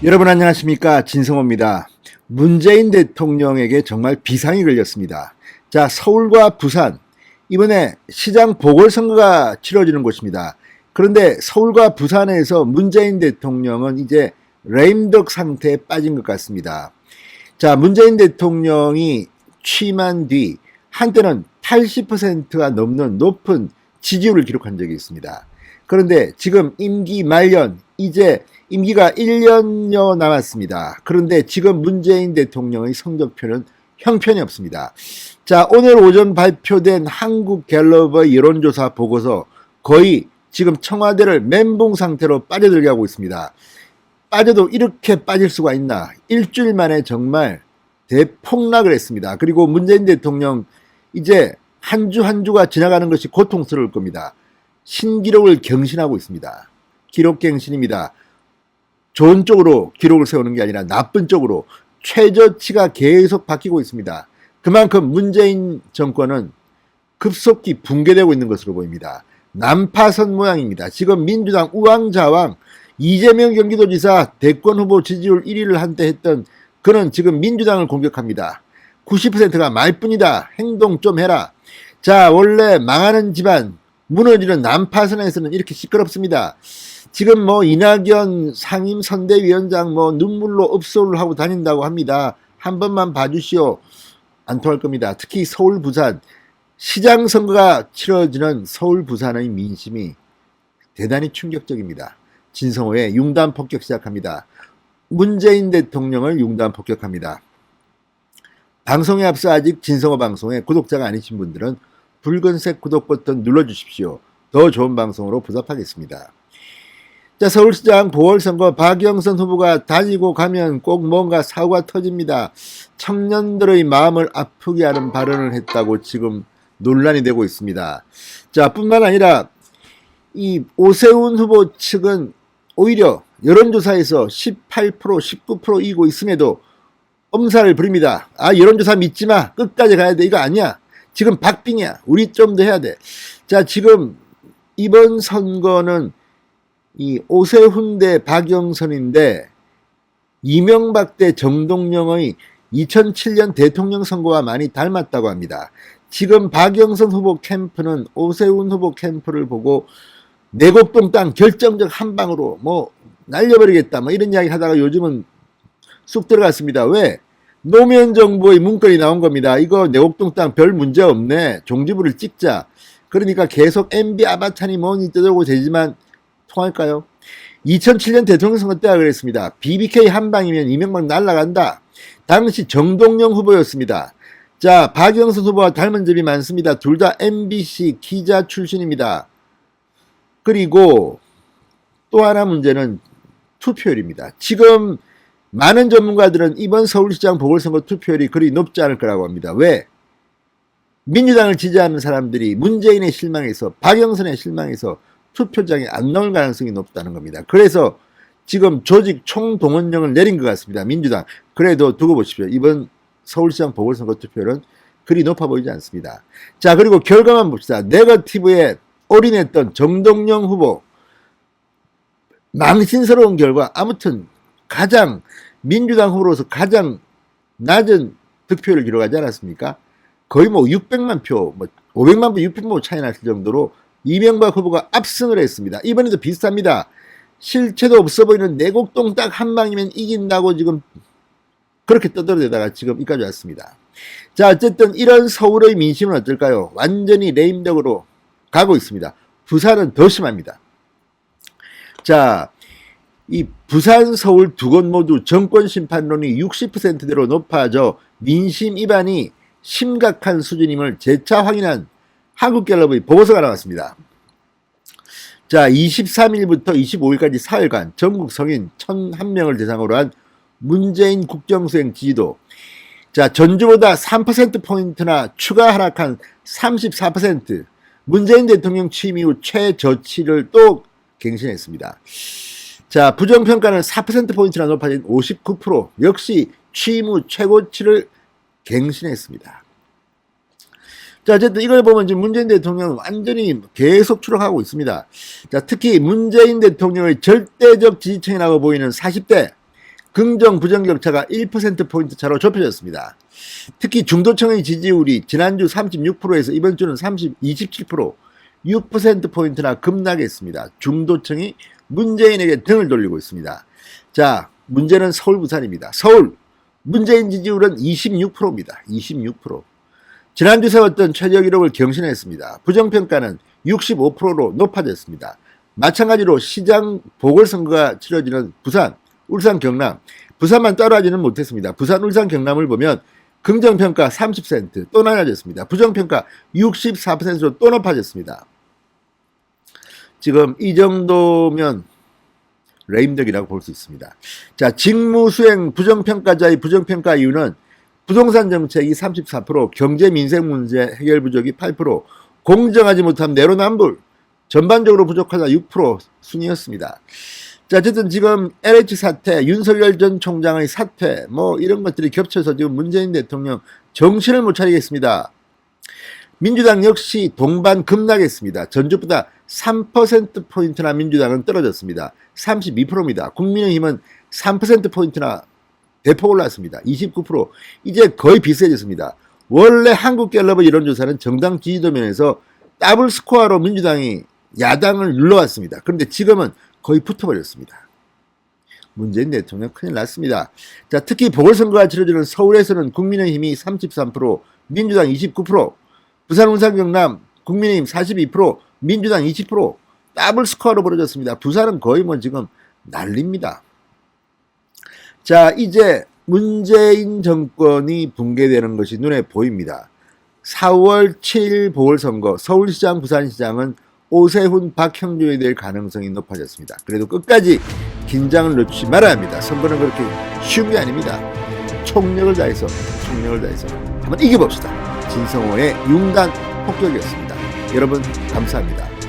여러분 안녕하십니까, 진성호입니다. 문재인 대통령에게 정말 비상이 걸렸습니다. 자, 서울과 부산, 이번에 시장 보궐선거가 치러지는 곳입니다. 그런데 서울과 부산에서 문재인 대통령은 이제 레임덕 상태에 빠진 것 같습니다. 자, 문재인 대통령이 취임한 뒤 한때는 80%가 넘는 높은 지지율을 기록한 적이 있습니다. 그런데 지금 임기 말년, 이제 임기가 1년여 남았습니다. 그런데 지금 문재인 대통령의 성적표는 형편이 없습니다. 자, 오늘 오전 발표된 한국갤럽의 여론조사 보고서 거의 지금 청와대를 멘붕 상태로 빠져들게 하고 있습니다. 빠져도 이렇게 빠질 수가 있나? 일주일 만에 정말 대폭락을 했습니다. 그리고 문재인 대통령 이제 한 주 한 주가 지나가는 것이 고통스러울 겁니다. 신기록을 경신하고 있습니다. 기록갱신입니다. 좋은 쪽으로 기록을 세우는 게 아니라 나쁜 쪽으로 최저치가 계속 바뀌고 있습니다. 그만큼 문재인 정권은 급속히 붕괴되고 있는 것으로 보입니다. 난파선 모양입니다. 지금 민주당 우왕좌왕, 이재명 경기도지사 대권 후보 지지율 1위를 한때 했던 그는 지금 민주당을 공격합니다. 90%가 말뿐이다. 행동 좀 해라. 자, 원래 망하는 집안, 무너지는 난파선에서는 이렇게 시끄럽습니다. 지금 이낙연 상임선대위원장 눈물로 읍소를 하고 다닌다고 합니다. 한 번만 봐주시오. 안 통할 겁니다. 특히 서울, 부산, 시장 선거가 치러지는 서울, 부산의 민심이 대단히 충격적입니다. 진성호의 융단 폭격 시작합니다. 문재인 대통령을 융단 폭격합니다. 방송에 앞서 아직 진성호 방송에 구독자가 아니신 분들은 붉은색 구독 버튼 눌러주십시오. 더 좋은 방송으로 보답하겠습니다. 자, 서울시장 보궐선거 박영선 후보가 다니고 가면 꼭 뭔가 사고가 터집니다. 청년들의 마음을 아프게 하는 발언을 했다고 지금 논란이 되고 있습니다. 자, 뿐만 아니라 이 오세훈 후보 측은 오히려 여론조사에서 18%, 19% 이기고 있음에도 엄살을 부립니다. 아, 여론조사 믿지 마. 끝까지 가야 돼. 이거 아니야. 지금 박빙이야. 우리 좀 더 해야 돼. 자, 지금 이번 선거는 이 오세훈 대 박영선인데 이명박 대 정동영의 2007년 대통령 선거와 많이 닮았다고 합니다. 지금 박영선 후보 캠프는 오세훈 후보 캠프를 보고 내곡동 땅 결정적 한 방으로 날려버리겠다 이런 이야기 하다가 요즘은 쑥 들어갔습니다. 왜? 노무현 정부의 문건이 나온 겁니다. 이거 내곡동 땅 별 문제 없네. 종지부를 찍자. 그러니까 계속 MB 아바탄이 뭐니 떠들고 되지만 통할까요? 2007년 대통령 선거 때가 그랬습니다. BBK 한 방이면 이명박 날아간다. 당시 정동영 후보였습니다. 자, 박영선 후보와 닮은 점이 많습니다. 둘 다 MBC 기자 출신입니다. 그리고 또 하나 문제는 투표율입니다. 지금 많은 전문가들은 이번 서울시장 보궐선거 투표율이 그리 높지 않을 거라고 합니다. 왜? 민주당을 지지하는 사람들이 문재인의 실망에서, 박영선의 실망에서 투표장에 안 나올 가능성이 높다는 겁니다. 그래서 지금 조직 총동원령을 내린 것 같습니다. 민주당. 그래도 두고 보십시오. 이번 서울시장 보궐선거 투표율은 그리 높아 보이지 않습니다. 자, 그리고 결과만 봅시다. 네거티브에 올인했던 정동영 후보. 망신스러운 결과. 아무튼 가장 민주당 후보로서 가장 낮은 득표율을 기록하지 않았습니까? 거의 600만 표, 500만 표, 600만 표 차이 났을 정도로 이명박 후보가 압승을 했습니다. 이번에도 비슷합니다. 실체도 없어 보이는 내곡동 딱 한 방이면 이긴다고 지금 그렇게 떠들어대다가 지금 여기까지 왔습니다. 자, 어쨌든 이런 서울의 민심은 어떨까요? 완전히 레임덕으로 가고 있습니다. 부산은 더 심합니다. 자, 이 부산, 서울 두 곳 모두 정권 심판론이 60%대로 높아져 민심 위반이 심각한 수준임을 재차 확인한 한국갤럽의 보고서가 나왔습니다. 자, 23일부터 25일까지 사흘간 전국 성인 1,001명을 대상으로 한 문재인 국정수행 지지도. 자, 전주보다 3%포인트나 추가 하락한 34%. 문재인 대통령 취임 이후 최저치를 또 갱신했습니다. 자, 부정평가는 4%포인트나 높아진 59%. 역시 취임 후 최고치를 갱신했습니다. 자, 어쨌든 이걸 보면 지금 문재인 대통령은 완전히 계속 추락하고 있습니다. 자, 특히 문재인 대통령의 절대적 지지층이라고 보이는 40대, 긍정 부정 격차가 1%포인트 차로 좁혀졌습니다. 특히 중도층의 지지율이 지난주 36%에서 이번 주는 27%, 6%포인트나 급락했습니다. 중도층이 문재인에게 등을 돌리고 있습니다. 자, 문제는 서울, 부산입니다. 서울, 문재인 지지율은 26%입니다. 26%. 지난주 세웠던 최저 기록을 경신했습니다. 부정평가는 65%로 높아졌습니다. 마찬가지로 시장 보궐선거가 치러지는 부산, 울산, 경남, 부산만 따라하지는 못했습니다. 부산, 울산, 경남을 보면 긍정평가 30% 또 낮아졌습니다. 부정평가 64%로 또 높아졌습니다. 지금 이 정도면 레임덕이라고 볼 수 있습니다. 자, 직무수행 부정평가자의 부정평가 이유는 부동산 정책이 34%, 경제 민생 문제 해결 부족이 8%, 공정하지 못한 내로남불, 전반적으로 부족하다 6% 순이었습니다. 자, 어쨌든 지금 LH 사태, 윤석열 전 총장의 사태, 뭐 이런 것들이 겹쳐서 지금 문재인 대통령 정신을 못 차리겠습니다. 민주당 역시 동반 급락했습니다. 전주보다 3%포인트나 민주당은 떨어졌습니다. 32%입니다. 국민의힘은 3%포인트나 대폭 올랐습니다. 29%. 이제 거의 비슷해졌습니다. 원래 한국갤럽의 이론조사는 정당 지지도 면에서 더블 스코어로 민주당이 야당을 눌러왔습니다. 그런데 지금은 거의 붙어버렸습니다. 문재인 대통령 큰일 났습니다. 자, 특히 보궐선거가 치러지는 서울에서는 국민의힘이 33%, 민주당 29%, 부산, 울산, 경남 국민의힘 42%, 민주당 20%, 더블 스코어로 벌어졌습니다. 부산은 거의 뭐 지금 난립니다. 자, 이제 문재인 정권이 붕괴되는 것이 눈에 보입니다. 4월 7일 보궐선거 서울시장, 부산시장은 오세훈, 박형준이 될 가능성이 높아졌습니다. 그래도 끝까지 긴장을 놓치지 말아야 합니다. 선거는 그렇게 쉬운 게 아닙니다. 총력을 다해서 한번 이겨봅시다. 진성호의 융단 폭격이었습니다. 여러분 감사합니다.